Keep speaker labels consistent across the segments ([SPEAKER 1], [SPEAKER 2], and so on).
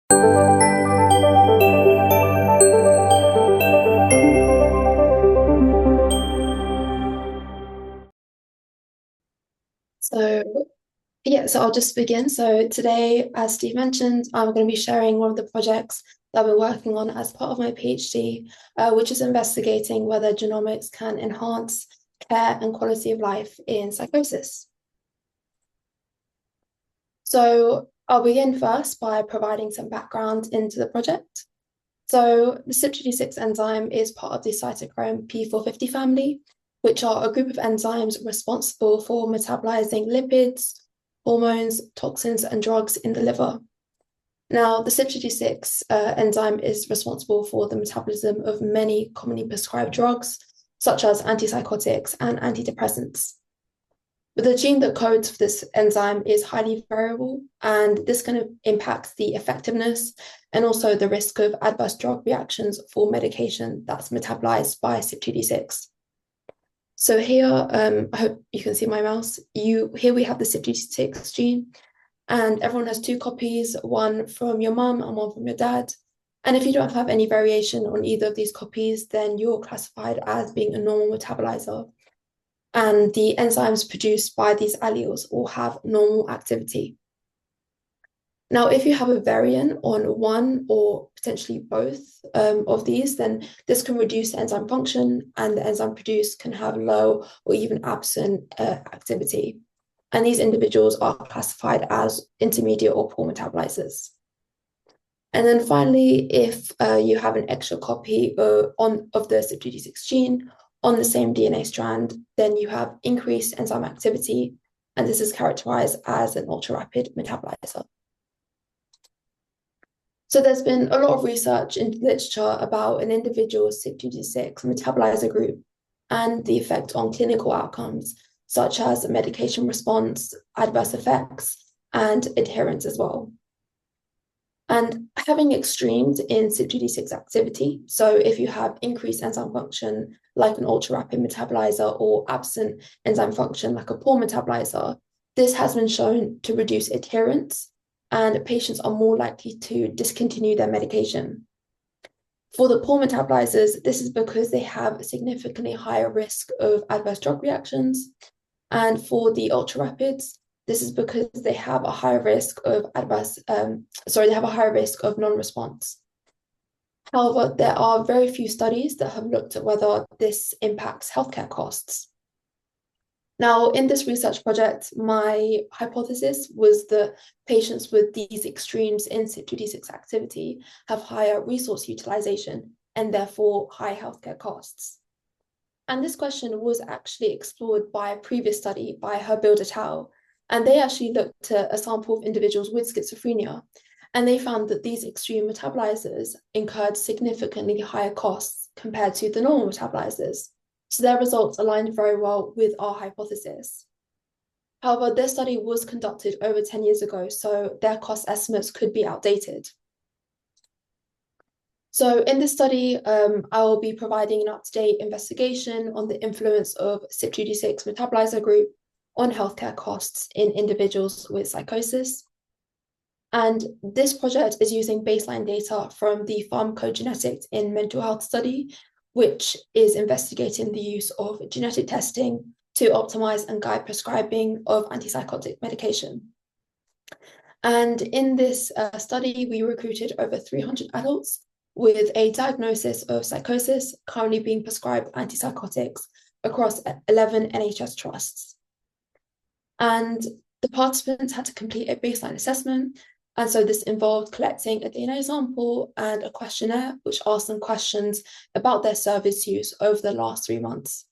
[SPEAKER 1] So, so I'll just begin. So today, as Steve mentioned, I'm going to be sharing one of the projects that I've been working on as part of my PhD, which is investigating whether genomics can enhance care and quality of life in psychosis. So I'll begin first by providing some background into the project. So the CYP26 enzyme is part of the cytochrome P450 family, which are a group of enzymes responsible for metabolizing lipids, hormones, toxins, and drugs in the liver. Now, the CYP26 enzyme is responsible for the metabolism of many commonly prescribed drugs, such as antipsychotics and antidepressants. But the gene that codes for this enzyme is highly variable, and this can impact the effectiveness and also the risk of adverse drug reactions for medication that's metabolized by CYP26. So here, I hope you can see my mouse. Here we have the CYP26 gene, and everyone has two copies, one from your mum and one from your dad. And if you don't have any variation on either of these copies, then you're classified as being a normal metabolizer. And the enzymes produced by these alleles all have normal activity. Now, if you have a variant on one or potentially both of these, then this can reduce enzyme function, and the enzyme produced can have low or even absent activity. And these individuals are classified as intermediate or poor metabolizers. And then finally, if you have an extra copy of the CYP26 gene on the same DNA strand, then you have increased enzyme activity, and this is characterized as an ultra-rapid metabolizer. So there's been a lot of research in literature about an individual's CYP26 metabolizer group and the effect on clinical outcomes, such as medication response, adverse effects, and adherence as well. And having extremes in CYP26 activity, so if you have increased enzyme function like an ultra-rapid metabolizer or absent enzyme function like a poor metabolizer, this has been shown to reduce adherence, and patients are more likely to discontinue their medication. For the poor metabolizers, this is because they have a significantly higher risk of adverse drug reactions. And for the ultra-rapids, this is because they have a higher risk of non-response. However, there are very few studies that have looked at whether this impacts healthcare costs. Now, in this research project, my hypothesis was that patients with these extremes in CYP26 activity have higher resource utilization and therefore high healthcare costs. And this question was actually explored by a previous study by Herbild et al. And they actually looked at a sample of individuals with schizophrenia, and they found that these extreme metabolizers incurred significantly higher costs compared to the normal metabolizers. So their results aligned very well with our hypothesis. However, their study was conducted over 10 years ago, so their cost estimates could be outdated. So in this study, I will be providing an up-to-date investigation on the influence of CYP26 metabolizer group on healthcare costs in individuals with psychosis. And this project is using baseline data from the pharmacogenetics in mental health study, which is investigating the use of genetic testing to optimize and guide prescribing of antipsychotic medication. And in this study, we recruited over 300 adults with a diagnosis of psychosis, currently being prescribed antipsychotics across 11 NHS trusts. And the participants had to complete a baseline assessment. And so this involved collecting a DNA sample and a questionnaire, which asked them questions about their service use over the last 3 months.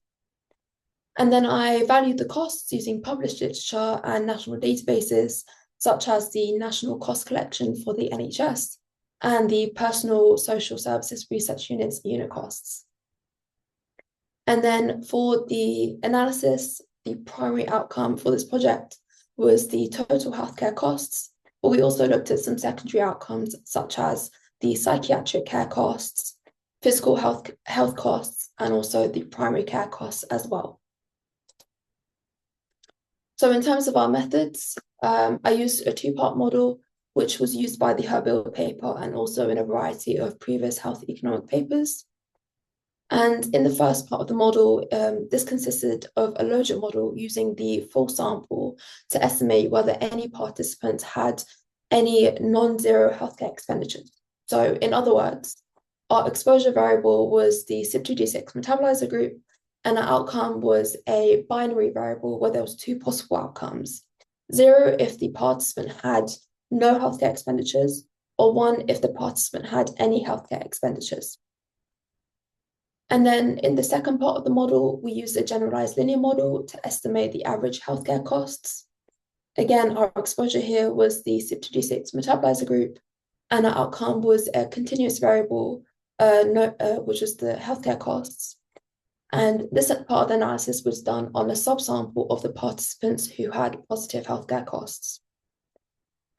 [SPEAKER 1] And then I valued the costs using published literature and national databases, such as the National Cost Collection for the NHS and the Personal Social Services Research Unit's unit costs. And then for the analysis, the primary outcome for this project was the total healthcare costs, but we also looked at some secondary outcomes such as the psychiatric care costs, physical health costs, and also the primary care costs as well. So in terms of our methods, I used a two-part model which was used by the Herbill paper and also in a variety of previous health economic papers. And in the first part of the model, this consisted of a logit model using the full sample to estimate whether any participants had any non-zero healthcare expenditures. So in other words, our exposure variable was the CYP2D6 metabolizer group, and our outcome was a binary variable where there was two possible outcomes. 0 if the participant had no healthcare expenditures, or 1 if the participant had any healthcare expenditures. And then in the second part of the model, we used a generalized linear model to estimate the average healthcare costs. Again, our exposure here was the CYP2D6 metabolizer group, and our outcome was a continuous variable, which was the healthcare costs. And this part of the analysis was done on a subsample of the participants who had positive healthcare costs.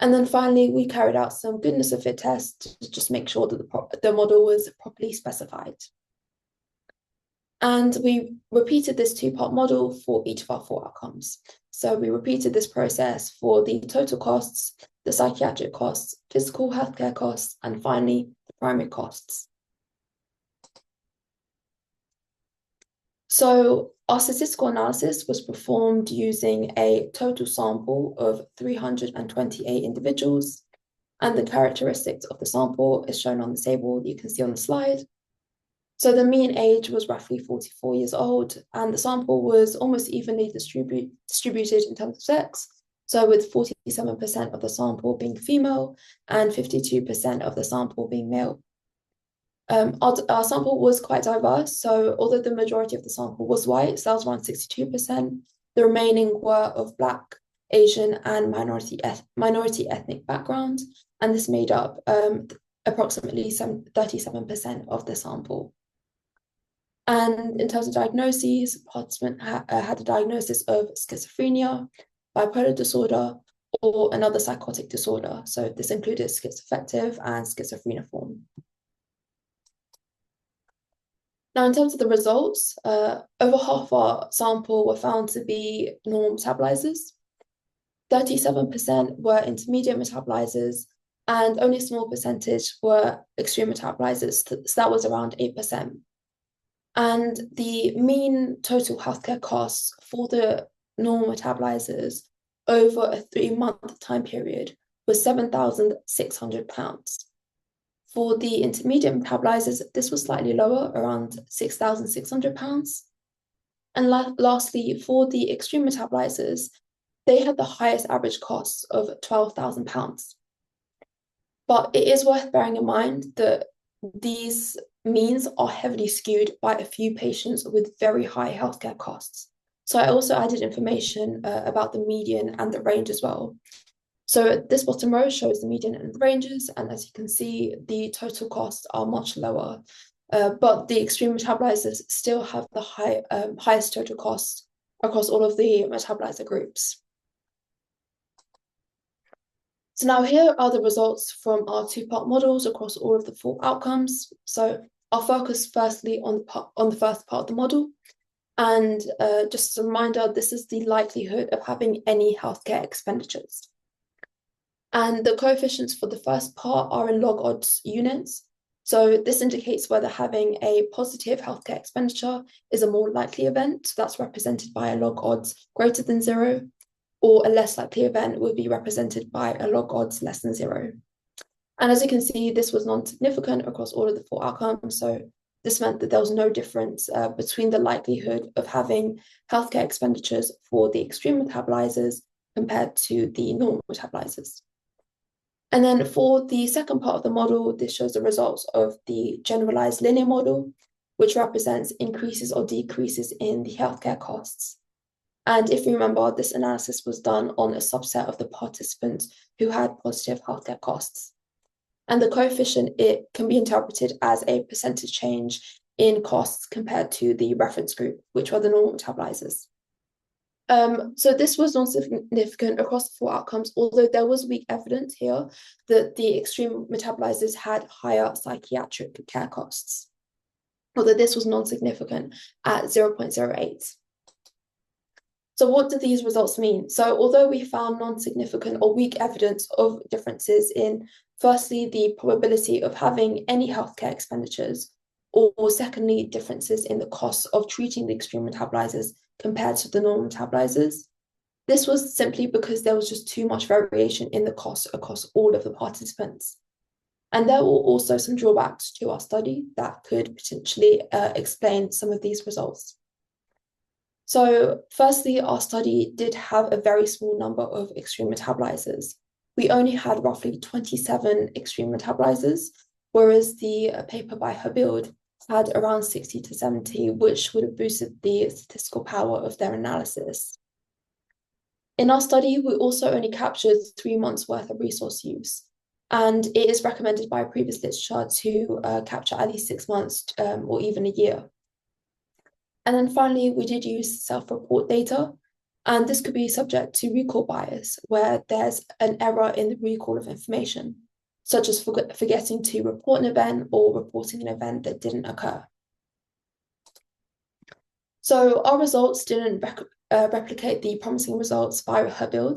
[SPEAKER 1] And then finally, we carried out some goodness of fit tests to just make sure that the model was properly specified. And we repeated this two-part model for each of our 4 outcomes. So we repeated this process for the total costs, the psychiatric costs, physical healthcare costs, and finally, the primary costs. So our statistical analysis was performed using a total sample of 328 individuals, and the characteristics of the sample is shown on the table you can see on the slide. So the mean age was roughly 44 years old, and the sample was almost evenly distributed in terms of sex. So with 47% of the sample being female and 52% of the sample being male. Our sample was quite diverse. So although the majority of the sample was white, so that was around 62%, the remaining were of Black, Asian, and minority ethnic background. And this made up approximately 37% of the sample. And in terms of diagnoses, participant had a diagnosis of schizophrenia, bipolar disorder, or another psychotic disorder. So this included schizoaffective and schizophreniform. Now, in terms of the results, over half our sample were found to be normal metabolizers. 37% were intermediate metabolizers, and only a small percentage were extreme metabolizers. So that was around 8%. And the mean total healthcare costs for the normal metabolizers over a 3-month time period was £7,600. For the intermediate metabolizers, this was slightly lower, around £6,600. And lastly, for the extreme metabolizers, they had the highest average costs of £12,000. But it is worth bearing in mind that these means are heavily skewed by a few patients with very high healthcare costs. So I also added information about the median and the range as well. So this bottom row shows the median and the ranges, and as you can see, the total costs are much lower. But the extreme metabolizers still have the highest total cost across all of the metabolizer groups. So now here are the results from our 2-part models across all of the 4 outcomes. So I'll focus firstly on the first part of the model. And just a reminder, this is the likelihood of having any healthcare expenditures. And the coefficients for the first part are in log odds units. So this indicates whether having a positive healthcare expenditure is a more likely event. So that's represented by a log odds greater than 0, or a less likely event would be represented by a log odds less than 0. And as you can see, this was non-significant across all of the 4 outcomes. So this meant that there was no difference between the likelihood of having healthcare expenditures for the extreme metabolizers compared to the normal metabolizers. And then for the second part of the model, this shows the results of the generalized linear model, which represents increases or decreases in the healthcare costs. And if you remember, this analysis was done on a subset of the participants who had positive healthcare costs. And the coefficient, it can be interpreted as a percentage change in costs compared to the reference group, which were the normal metabolizers. So this was non-significant across the 4 outcomes, although there was weak evidence here that the extreme metabolizers had higher psychiatric care costs, although this was non-significant at 0.08. So what do these results mean? So although we found non-significant or weak evidence of differences in, firstly, the probability of having any healthcare expenditures, or secondly, differences in the cost of treating the extreme metabolizers compared to the normal metabolizers, this was simply because there was just too much variation in the cost across all of the participants. And there were also some drawbacks to our study that could potentially explain some of these results. So firstly, our study did have a very small number of extreme metabolizers. We only had roughly 27 extreme metabolizers, whereas the paper by Habib had around 60 to 70, which would have boosted the statistical power of their analysis. In our study, we also only captured 3 months worth of resource use, and it is recommended by previous literature to capture at least 6 months or even a year. And then finally, we did use self-report data, and this could be subject to recall bias, where there's an error in the recall of information, such as forgetting to report an event or reporting an event that didn't occur. So our results didn't replicate the promising results by Habib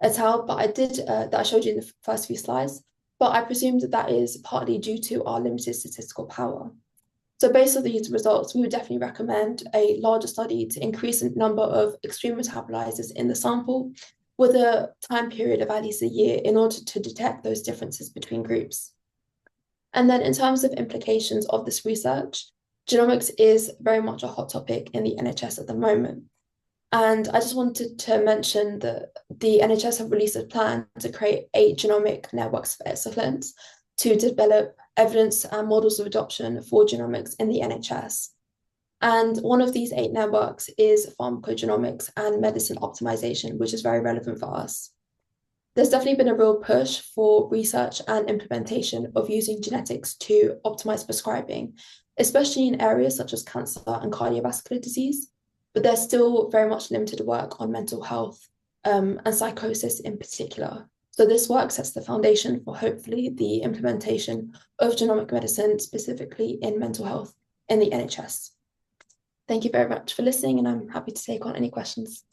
[SPEAKER 1] et al., but that I showed you in the first few slides, but I presume that is partly due to our limited statistical power. So based on these results, we would definitely recommend a larger study to increase the number of extreme metabolizers in the sample with a time period of at least a year in order to detect those differences between groups. And then in terms of implications of this research, genomics is very much a hot topic in the NHS at the moment. And I just wanted to mention that the NHS have released a plan to create 8 genomic networks of excellence to develop evidence and models of adoption for genomics in the NHS. And one of these 8 networks is pharmacogenomics and medicine optimization, which is very relevant for us. There's definitely been a real push for research and implementation of using genetics to optimize prescribing, especially in areas such as cancer and cardiovascular disease, but there's still very much limited work on mental health and psychosis in particular. So this work sets the foundation for hopefully the implementation of genomic medicine, specifically in mental health in the NHS. Thank you very much for listening, and I'm happy to take on any questions.